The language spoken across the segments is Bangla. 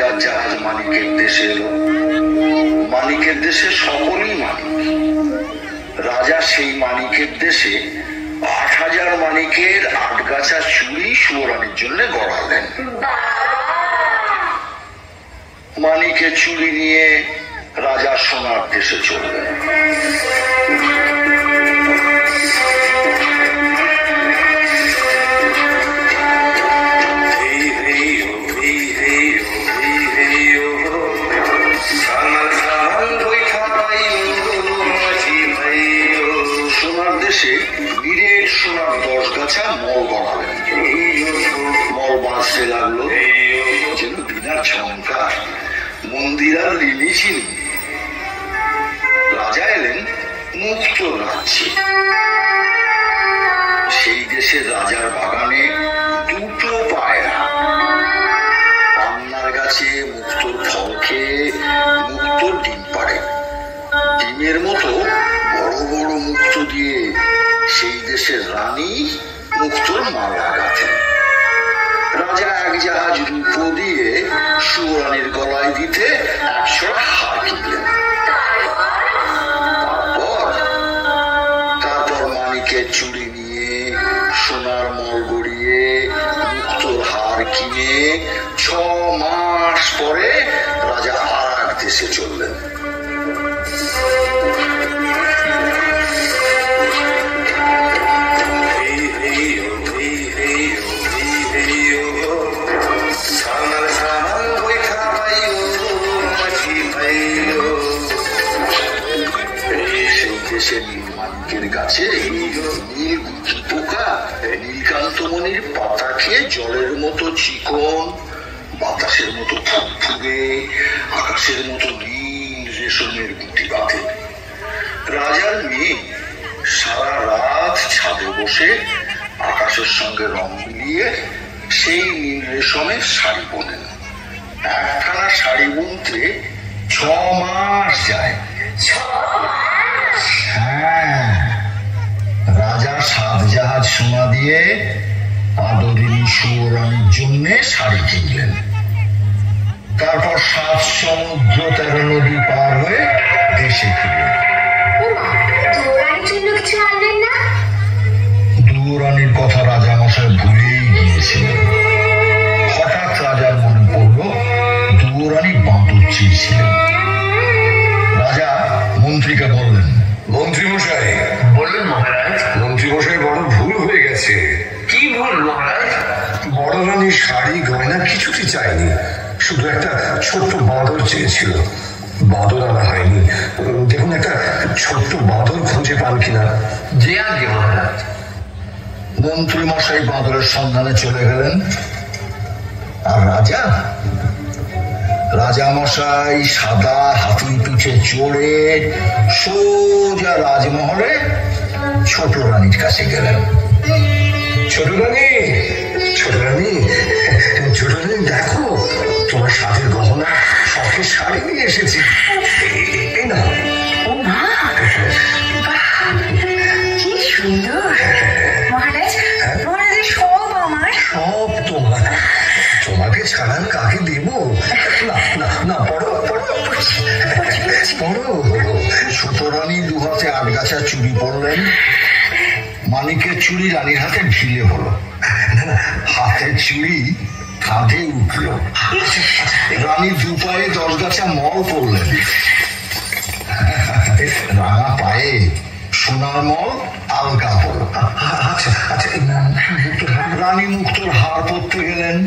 রাজার জাহাজ মানিকের দেশে এলো। মানিকের দেশে সকলেই মানিক। রাজা সেই মানিকের দেশে ৮,০০০ মানিকের ৮ গাছা চুড়ি সুয়োরানীর জন্য গড়ালেন। মানিকের চুড়ি নিয়ে রাজা সোনার দেশে চললেন। সোনার দেশে বীরের সোনার 10 গাছা মল গড়ালেন। মল বাঁচতে লাগলো যেন বিনা ঝঙ্কার মন্দির আর লিলিছিনি। রাজা এলেন মুক্ত রাজ্যে। সেই দেশের রাজার বাগানে 2টো পায়রা পান্নার গাছে মুক্তোর ফল খেয়ে মুক্তোর ডিম পাড়ে। ডিমের মতো বড় বড় মুক্তো দিয়ে সেই দেশের রানী মুক্তোর মালা গাঁথেন। রাজা 1 জাহাজ রূপো দিয়ে সুয়োরানীর গলায় দিতে 100 হার কিনলেন। তারপর মানিকের চুড়ি নিয়ে সোনার মল গড়িয়ে মুক্তোর হার কিনে 6 মাস পরে রাজা আর এক দেশে চললেন। নীলমানিকের গাছে নীল গুটি পোকা নীলকান্তমণির পাতা খেয়ে জলের মতো চিকন, বাতাসের মতো ফুরফুরে, আকাশের মতো নীল রেশমের গুটি বাঁধে। রাজার মেয়ে সারা রাত ছাদে বসে আকাশের সঙ্গে রং মিলিয়ে সেই নীল রেশমের শাড়ি বোনেন। একখানা শাড়ি বুনতে 6 মাস যায়। হ্যাঁ, রাজা 7 জাহাজ সোনা দিয়ে আদরিনী সুয়োরানীর জন্য শাড়ি কিনলেন। তারপর 7 সমুদ্র 13 নদী পার হয়ে দেশে ফিরলেন। দুয়োরানীর কথা রাজা মশাই ভুলেই গিয়েছিলেন। হঠাৎ রাজার মনে পড়ল দুয়োরানী বাঁদর চেয়েছিলেন। রাজা মন্ত্রীকে বললেন, মন্ত্রী মশাই। বললেন মহারাজ। মন্ত্রী মশাই বড় ভুল হয়ে গেছে। কি ভুল মহারাজ? বড় রানীর শাড়ি গয়না কিছুতে চাইনি, শুধু একটা ছোট্ট বাঁদর চেয়েছিল। বাঁদর আনা হয়নি। দেখুন একটা ছোট্ট বাঁদর খুঁজে পান কিনা। যে আগে মহারাজ। মন্ত্রী মশাই বাঁদরের সন্ধানে চলে গেলেন। আর রাজা মশাই সাদা হাতির পিঠে চড়ে সোজা রাজমহলে ছোট রানীর কাছে গেলেন। ছোট রানী, ছোট রানী, ছোট রানী, দেখো তোমার সাথে গহনা শখের শাড়ি নিয়ে এসেছি। এই না, ও মা, কি সুন্দর। মহারাজ, মহারাজের সব আমার। সব তোমার। তোমাকে ছাড়া কাকে দেব? না না না, পড়ো পড়ো পড়ো। ছোট রানী 2 হাতে 8 গাছা চুড়ি পরলেন। মানিকের চুড়ি রানীর হাতে ঢিলে হলো। হাতের চুড়ি কাঁধে উঠল। রানী 2 পায়ে 10 গাছা মল পরলেন। রাঙা পায়ে সোনার মল আলগা হলো। আচ্ছা আচ্ছা, রানী মুক্তোর হার পরতে গেলেন।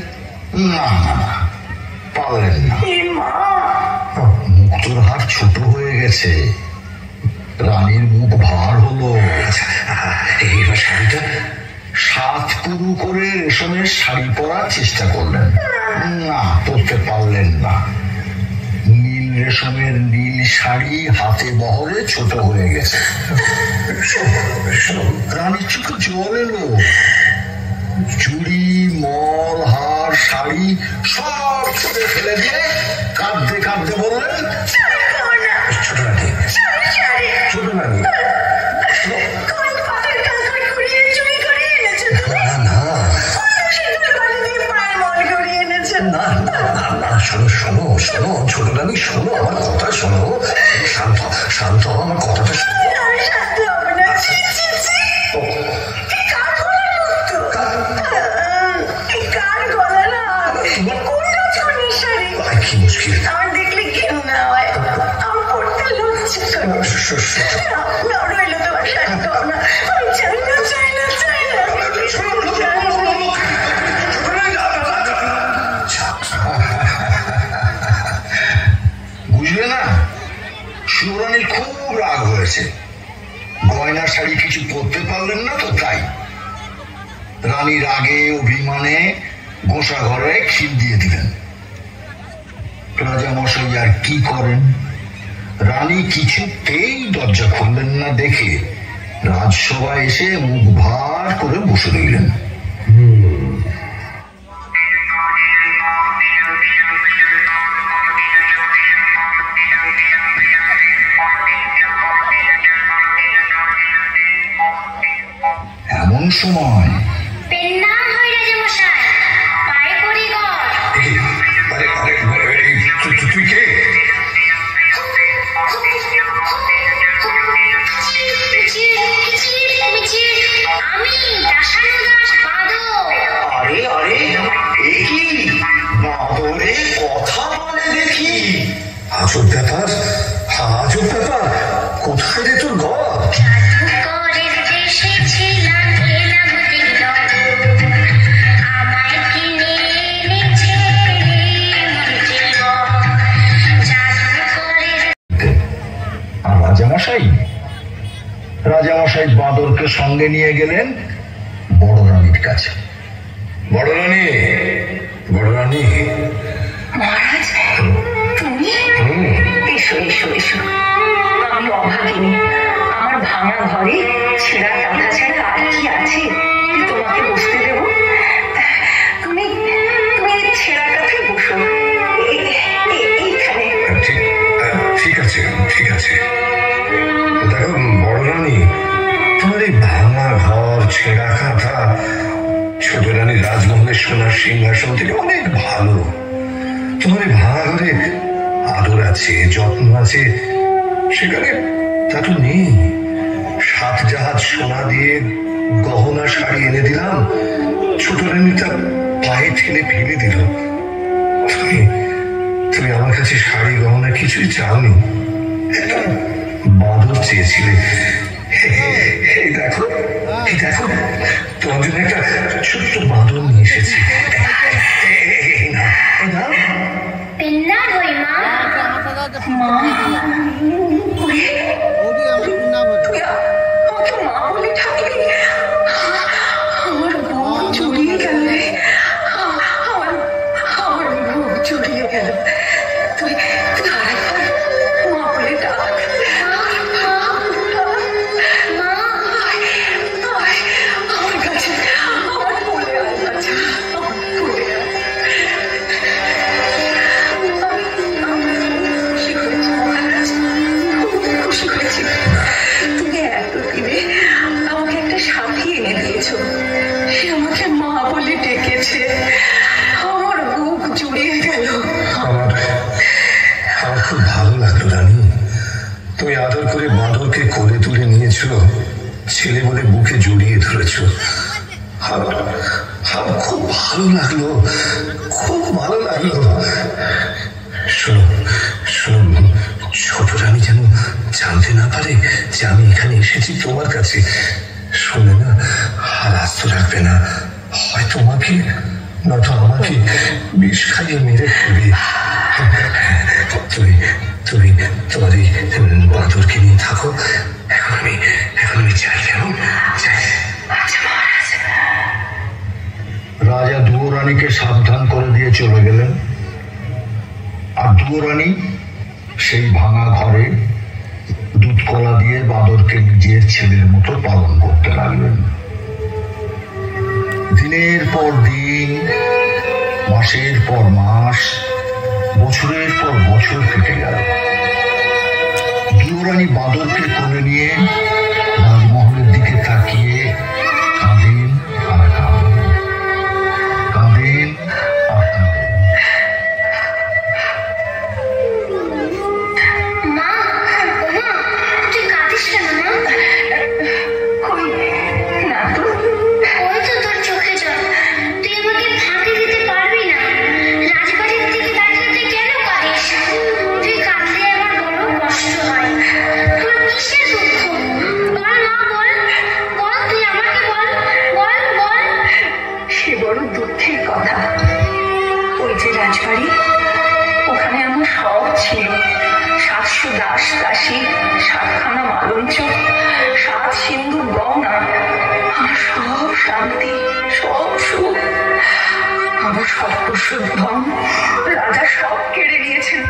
না না না, পারলেন না। মুক্তোর হার ছোট হয়ে গেছে। রানীর মুখ ভার হলো। এবার শাড়িটা 7 কুরু করে রেশমের শাড়ি পরার চেষ্টা করলেন। না, পরতে পারলেন না। নীল রেশমের নীল শাড়ি হাতে বহরে ছোট হয়ে গেছে। রানীর চোখে জল এলো। চুড়ি, মল, হার, শাড়ি সব ছুটে ফেলে দিয়ে কাঁদতে কাঁদতে বললেন, ছোট রানী, ছোট রানী, না না না, শোনো শোনো শোনো ছোট রানী, শোনো আমার কথা শোনো। শান্ত শান্ত আমার কথাটা শোনো। আমি শান্ত হবো না। ছি, ছি, ছি। কি কার গলার মতো? কি কার গলা না? কোন রাজকন্যার শাড়ি? কি মুশকিল! আমার দেখলে ঘেন্না হয়, আমার পড়তে লজ্জা করে। না, রইলো তোমার শাড়ি গহনা। আমি চাই না, চাই না, চাই না। বুঝলে না, শিবরানীর খুব রাগ হয়েছে। গয়না শাড়ি কিছু পরতে পারলেন না তো তাই। রানী রাগে অভিমানে গোসা ঘরে খিল দিয়ে দিলেন। রাজা মশাই আর কি করেন? রানী কিছুতেই দরজা খুললেন না দেখে রাজসভায় এসে মুখ ভার করে বসে রইলেন। এমন সময় তুই কে? আরে আরে, এ কি বাঁদরে কথা বলে দেখি! আজব ব্যাপার, আজব ব্যাপার। কোথায় রে তোর ঘর? রাজামশাই বাঁদরকে সঙ্গে নিয়ে গেলেন বড় রানীর কাছে। বড় রানী, বড় রানী। মহারাজ, তুমি? এসো এসো এসো। আমি অভাগিনী। আমার ভাঙা ঘরে ছেঁড়া কাঁথা ছাড়া আর কি আছে তোমাকে বসতে দেবো? তুমি তুমি ছেঁড়া কাঁথায় বসো, এইখানে। ঠিক আছে, ঠিক আছে। দেখো বড় রানী, তোমার এই ভাঙা ঘর, ছেঁড়া কাঁথা ছোট রানী রাজমহলের সোনার সিংহাসন থেকে অনেক ভালো। তোমার এই ভাঙা ঘরে আদর আছে, যত্ন আছে, সেখানে তা তো নেই। 7 জাহাজ সোনা দিয়ে গহনা শাড়ি এনে দিলাম, ছোট রানী তা পায়ে ঠেলে ফেলে দিল। তুমি আমার কাছে শাড়ি গহনা কিছুই চাওনি, বাঁদর চেয়েছিলে। এই দেখো, এই দেখো, তোমার জন্য একটা ছোট্ট বাঁদর নিয়ে এসেছি। আমার বুক জুড়িয়ে গেল রে, আমার বুক জুড়িয়ে গেল। তুই আরেকবার মা বলে ডাক। আমার কাছে, আমার বলে আমার কাছে, আমার বলে খুশি হয়েছি মহারাজ, খুব খুশি হয়েছি। তুমি এতদিনে আমাকে একটা সাথী এনে দিয়েছ, সে আমাকে মা বলে ডেকেছে। আমার বুক জুড়িয়ে গেল। আমার খুব ভালো লাগলো রানী। তুমি আদর করে বাঁদরকে কোলে তুলে নিয়েছ, ছেলে বলে বুকে জড়িয়ে ধরেছ। আমার খুব ভালো লাগলো, খুব ভালো লাগলো। শোনো শোনো, ছোট রানী যেন জানতে না পারে যে আমি এখানে এসেছি তোমার কাছে। শুনে না আর আস্ত রাখবে না, হয় তোমাকে নয়তো আমাকে বিষ খাইয়ে মেরে ফেলবে। তুমি তুমি তোমার এই বাঁদরকে নিয়ে থাকো, এখন আমি চাই। কেমন চাই? রাজা দুয়োরানীকে সাবধান করে দিয়ে চলে গেলেন। আর দুয়োরানী সেই ভাঙা ঘরে দুধ কলা দিয়ে বাঁদরকে নিজের ছেলের মতো পালন করতে লাগলেন। দিনের পর দিন, মাসের পর মাস, বছরের পর বছর কেটে গেল। দুয়োরানী বাঁদরকে কোলে নিয়ে রাজমহলের দিকে তাকিয়ে কাঁদেন আর কাঁদেন, কাঁদেন আর কাঁদেন। শান্তি, সব সুখ। আমার সব প্রসূত ধন রাজা সব কেড়ে নিয়েছেন।